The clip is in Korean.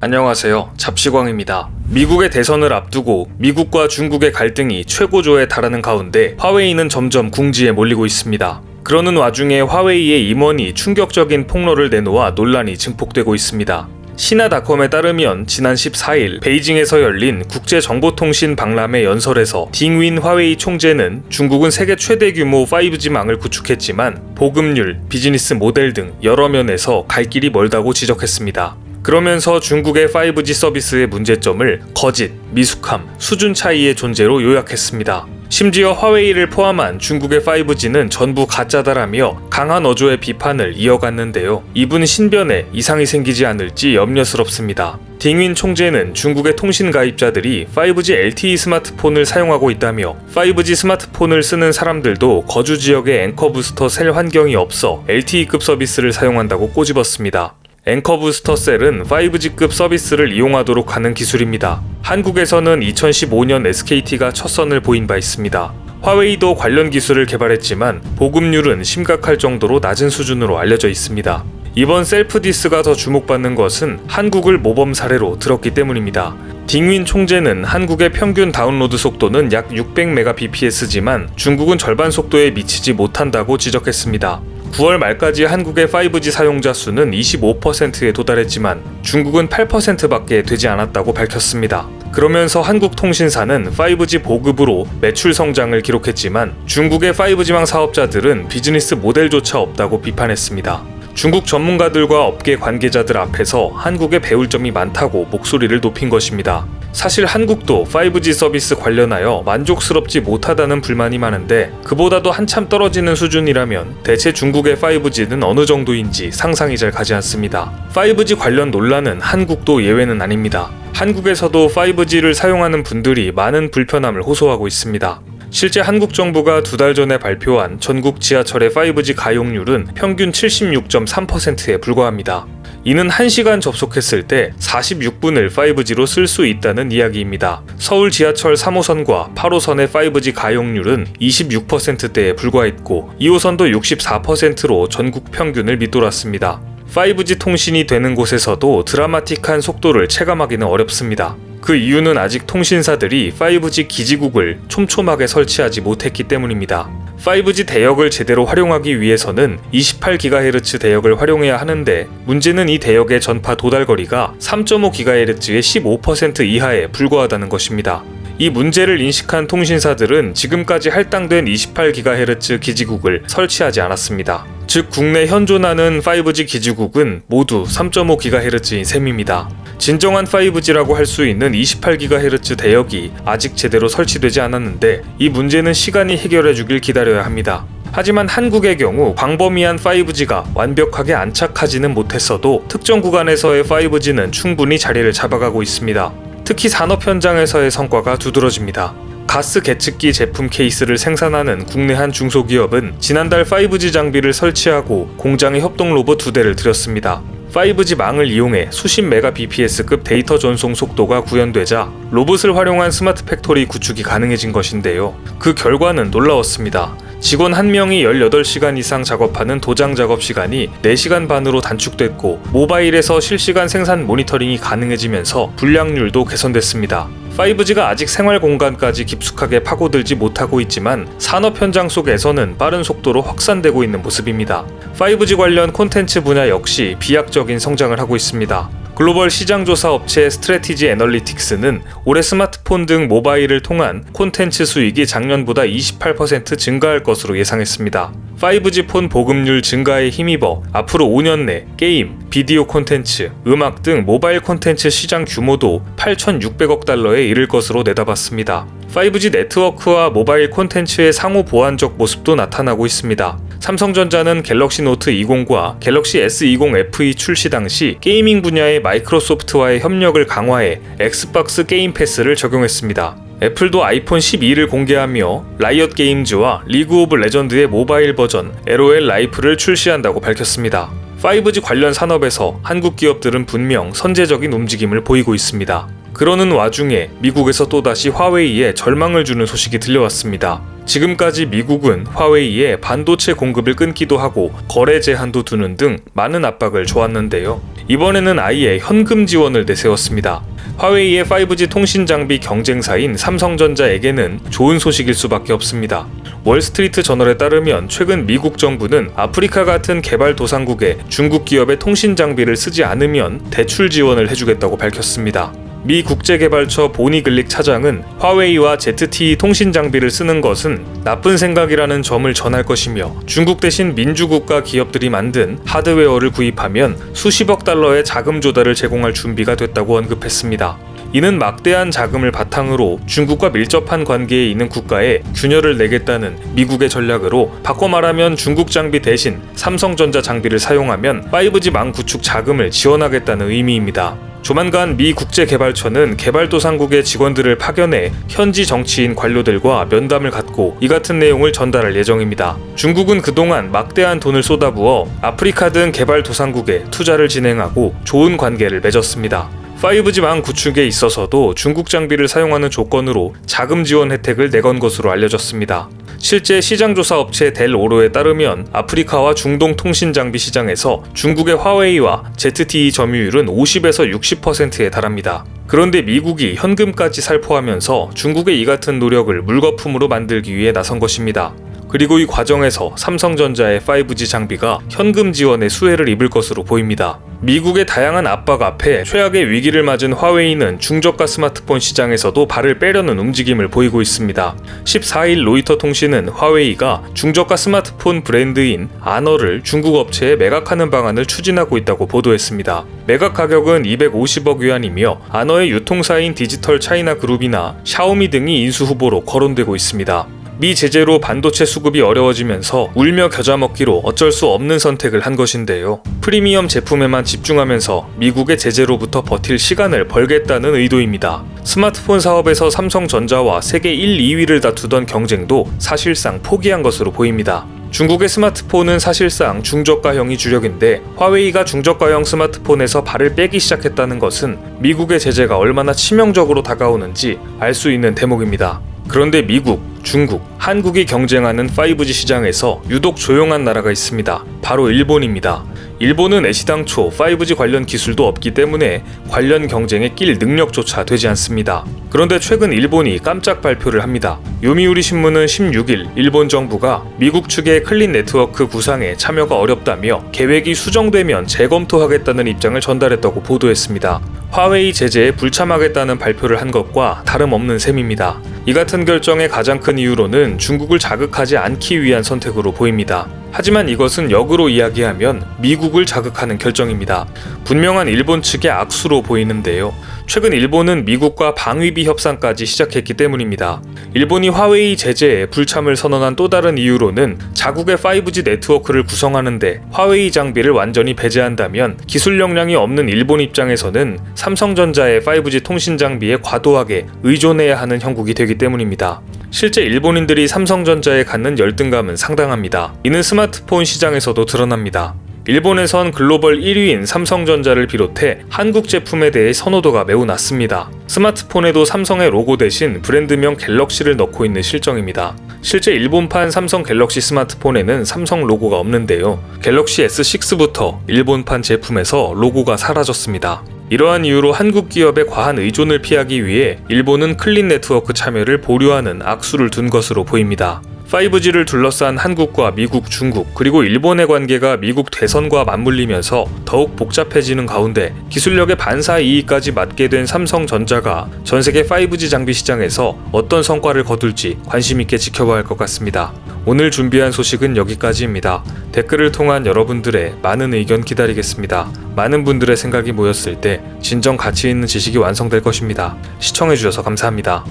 안녕하세요. 잡시광입니다. 미국의 대선을 앞두고 미국과 중국의 갈등이 최고조에 달하는 가운데 화웨이는 점점 궁지에 몰리고 있습니다. 그러는 와중에 화웨이의 임원이 충격적인 폭로를 내놓아 논란이 증폭되고 있습니다. 신화닷컴에 따르면 지난 14일 베이징에서 열린 국제정보통신 박람회 연설에서 딩윈 화웨이 총재는 중국은 세계 최대 규모 5G망을 구축했지만 보급률, 비즈니스 모델 등 여러 면에서 갈 길이 멀다고 지적했습니다. 그러면서 중국의 5G 서비스의 문제점을 거짓, 미숙함, 수준 차이의 존재로 요약했습니다. 심지어 화웨이를 포함한 중국의 5G는 전부 가짜다라며 강한 어조의 비판을 이어갔는데요. 이분 신변에 이상이 생기지 않을지 염려스럽습니다. 딩윈 총재는 중국의 통신 가입자들이 5G LTE 스마트폰을 사용하고 있다며 5G 스마트폰을 쓰는 사람들도 거주 지역에 앵커 부스터 셀 환경이 없어 LTE급 서비스를 사용한다고 꼬집었습니다. 앵커 부스터 셀은 5G급 서비스를 이용하도록 하는 기술입니다. 한국에서는 2015년 SKT가 첫 선을 보인 바 있습니다. 화웨이도 관련 기술을 개발했지만 보급률은 심각할 정도로 낮은 수준으로 알려져 있습니다. 이번 셀프 디스가 더 주목받는 것은 한국을 모범 사례로 들었기 때문입니다. 딩윈 총재는 한국의 평균 다운로드 속도는 약 600mbps지만 중국은 절반 속도에 미치지 못한다고 지적했습니다. 9월 말까지 한국의 5G 사용자 수는 25%에 도달했지만 중국은 8%밖에 되지 않았다고 밝혔습니다. 그러면서 한국통신사는 5G 보급으로 매출 성장을 기록했지만 중국의 5G망 사업자들은 비즈니스 모델조차 없다고 비판했습니다. 중국 전문가들과 업계 관계자들 앞에서 한국에 배울 점이 많다고 목소리를 높인 것입니다. 사실 한국도 5G 서비스 관련하여 만족스럽지 못하다는 불만이 많은데 그보다도 한참 떨어지는 수준이라면 대체 중국의 5G는 어느 정도인지 상상이 잘 가지 않습니다. 5G 관련 논란은 한국도 예외는 아닙니다. 한국에서도 5G를 사용하는 분들이 많은 불편함을 호소하고 있습니다. 실제 한국 정부가 2달 전에 발표한 전국 지하철의 5G 가용률은 평균 76.3%에 불과합니다. 이는 1시간 접속했을 때 46분을 5G로 쓸 수 있다는 이야기입니다. 서울 지하철 3호선과 8호선의 5G 가용률은 26%대에 불과했고 2호선도 64%로 전국 평균을 밑돌았습니다. 5G 통신이 되는 곳에서도 드라마틱한 속도를 체감하기는 어렵습니다. 그 이유는 아직 통신사들이 5G 기지국을 촘촘하게 설치하지 못했기 때문입니다. 5G 대역을 제대로 활용하기 위해서는 28GHz 대역을 활용해야 하는데 문제는 이 대역의 전파 도달거리가 3.5GHz의 15% 이하에 불과하다는 것입니다. 이 문제를 인식한 통신사들은 지금까지 할당된 28GHz 기지국을 설치하지 않았습니다. 즉 국내 현존하는 5G 기지국은 모두 3.5GHz인 셈입니다. 진정한 5G라고 할 수 있는 28GHz 대역이 아직 제대로 설치되지 않았는데 이 문제는 시간이 해결해주길 기다려야 합니다. 하지만 한국의 경우 광범위한 5G가 완벽하게 안착하지는 못했어도 특정 구간에서의 5G는 충분히 자리를 잡아가고 있습니다. 특히 산업 현장에서의 성과가 두드러집니다. 가스 계측기 제품 케이스를 생산하는 국내 한 중소기업은 지난달 5G 장비를 설치하고 공장에 협동 로봇 2대를 들였습니다. 5G 망을 이용해 수십 메가bps급 데이터 전송 속도가 구현되자 로봇을 활용한 스마트 팩토리 구축이 가능해진 것인데요. 그 결과는 놀라웠습니다. 직원 1명이 18시간 이상 작업하는 도장 작업 시간이 4시간 반으로 단축됐고 모바일에서 실시간 생산 모니터링이 가능해지면서 불량률도 개선됐습니다. 5G가 아직 생활 공간까지 깊숙하게 파고들지 못하고 있지만 산업 현장 속에서는 빠른 속도로 확산되고 있는 모습입니다. 5G 관련 콘텐츠 분야 역시 비약적인 성장을 하고 있습니다. 글로벌 시장조사 업체 스트래티지 애널리틱스는 올해 스마트폰 등 모바일을 통한 콘텐츠 수익이 작년보다 28% 증가할 것으로 예상했습니다. 5G 폰 보급률 증가에 힘입어 앞으로 5년 내 게임, 비디오 콘텐츠, 음악 등 모바일 콘텐츠 시장 규모도 8,600억 달러에 이를 것으로 내다봤습니다. 5G 네트워크와 모바일 콘텐츠의 상호 보완적 모습도 나타나고 있습니다. 삼성전자는 갤럭시 노트 20과 갤럭시 S20 FE 출시 당시 게이밍 분야의 마이크로소프트와의 협력을 강화해 엑스박스 게임 패스를 적용했습니다. 애플도 아이폰 12를 공개하며 라이엇 게임즈와 리그 오브 레전드의 모바일 버전 LOL 라이프를 출시한다고 밝혔습니다. 5G 관련 산업에서 한국 기업들은 분명 선제적인 움직임을 보이고 있습니다. 그러는 와중에 미국에서 또다시 화웨이에 절망을 주는 소식이 들려왔습니다. 지금까지 미국은 화웨이에 반도체 공급을 끊기도 하고 거래 제한도 두는 등 많은 압박을 줘왔는데요. 이번에는 아예 현금 지원을 내세웠습니다. 화웨이의 5G 통신 장비 경쟁사인 삼성전자에게는 좋은 소식일 수밖에 없습니다. 월스트리트 저널에 따르면 최근 미국 정부는 아프리카 같은 개발도상국에 중국 기업의 통신 장비를 쓰지 않으면 대출 지원을 해주겠다고 밝혔습니다. 미 국제개발처 보니 글릭 차장은 화웨이와 ZTE 통신 장비를 쓰는 것은 나쁜 생각이라는 점을 전할 것이며 중국 대신 민주국가 기업들이 만든 하드웨어를 구입하면 수십억 달러의 자금 조달을 제공할 준비가 됐다고 언급했습니다. 이는 막대한 자금을 바탕으로 중국과 밀접한 관계에 있는 국가에 균열을 내겠다는 미국의 전략으로, 바꿔 말하면 중국 장비 대신 삼성전자 장비를 사용하면 5G 망 구축 자금을 지원하겠다는 의미입니다. 조만간 미 국제개발처는 개발도상국의 직원들을 파견해 현지 정치인 관료들과 면담을 갖고 이 같은 내용을 전달할 예정입니다. 중국은 그동안 막대한 돈을 쏟아부어 아프리카 등 개발도상국에 투자를 진행하고 좋은 관계를 맺었습니다. 5G 망 구축에 있어서도 중국 장비를 사용하는 조건으로 자금 지원 혜택을 내건 것으로 알려졌습니다. 실제 시장조사 업체 델오로에 따르면 아프리카와 중동 통신 장비 시장에서 중국의 화웨이와 ZTE 점유율은 50에서 60%에 달합니다. 그런데 미국이 현금까지 살포하면서 중국의 이 같은 노력을 물거품으로 만들기 위해 나선 것입니다. 그리고 이 과정에서 삼성전자의 5G 장비가 현금 지원의 수혜를 입을 것으로 보입니다. 미국의 다양한 압박 앞에 최악의 위기를 맞은 화웨이는 중저가 스마트폰 시장에서도 발을 빼려는 움직임을 보이고 있습니다. 14일 로이터 통신은 화웨이가 중저가 스마트폰 브랜드인 아너를 중국 업체에 매각하는 방안을 추진하고 있다고 보도했습니다. 매각 가격은 250억 위안이며 아너의 유통사인 디지털 차이나 그룹이나 샤오미 등이 인수 후보로 거론되고 있습니다. 미 제재로 반도체 수급이 어려워지면서 울며 겨자 먹기로 어쩔 수 없는 선택을 한 것인데요. 프리미엄 제품에만 집중하면서 미국의 제재로부터 버틸 시간을 벌겠다는 의도입니다. 스마트폰 사업에서 삼성전자와 세계 1, 2위를 다투던 경쟁도 사실상 포기한 것으로 보입니다. 중국의 스마트폰은 사실상 중저가형이 주력인데 화웨이가 중저가형 스마트폰에서 발을 빼기 시작했다는 것은 미국의 제재가 얼마나 치명적으로 다가오는지 알 수 있는 대목입니다. 그런데 미국, 중국, 한국이 경쟁하는 5G 시장에서 유독 조용한 나라가 있습니다. 바로 일본입니다. 일본은 애시당초 5G 관련 기술도 없기 때문에 관련 경쟁에 낄 능력조차 되지 않습니다. 그런데 최근 일본이 깜짝 발표를 합니다. 요미우리 신문은 16일 일본 정부가 미국 측의 클린 네트워크 구상에 참여가 어렵다며 계획이 수정되면 재검토하겠다는 입장을 전달했다고 보도했습니다. 화웨이 제재에 불참하겠다는 발표를 한 것과 다름없는 셈입니다. 이 같은 결정의 가장 큰 이유로는 중국을 자극하지 않기 위한 선택으로 보입니다. 하지만 이것은 역으로 이야기하면 미국을 자극하는 결정입니다. 분명한 일본 측의 악수로 보이는데요. 최근 일본은 미국과 방위비 협상까지 시작했기 때문입니다. 일본이 화웨이 제재에 불참을 선언한 또 다른 이유로는 자국의 5G 네트워크를 구성하는데 화웨이 장비를 완전히 배제한다면 기술 역량이 없는 일본 입장에서는 삼성전자의 5G 통신 장비에 과도하게 의존해야 하는 형국이 되기 때문입니다. 실제 일본인들이 삼성전자에 갖는 열등감은 상당합니다. 이는 스마트폰 시장에서도 드러납니다. 일본에선 글로벌 1위인 삼성전자를 비롯해 한국 제품에 대해 선호도가 매우 낮습니다. 스마트폰에도 삼성의 로고 대신 브랜드명 갤럭시를 넣고 있는 실정입니다. 실제 일본판 삼성 갤럭시 스마트폰에는 삼성 로고가 없는데요. 갤럭시 S6부터 일본판 제품에서 로고가 사라졌습니다. 이러한 이유로 한국 기업의 과한 의존을 피하기 위해 일본은 클린 네트워크 참여를 보류하는 악수를 둔 것으로 보입니다. 5G를 둘러싼 한국과 미국, 중국, 그리고 일본의 관계가 미국 대선과 맞물리면서 더욱 복잡해지는 가운데 기술력의 반사 이익까지 맞게 된 삼성전자가 전세계 5G 장비 시장에서 어떤 성과를 거둘지 관심 있게 지켜봐야 할 것 같습니다. 오늘 준비한 소식은 여기까지입니다. 댓글을 통한 여러분들의 많은 의견 기다리겠습니다. 많은 분들의 생각이 모였을 때 진정 가치 있는 지식이 완성될 것입니다. 시청해주셔서 감사합니다.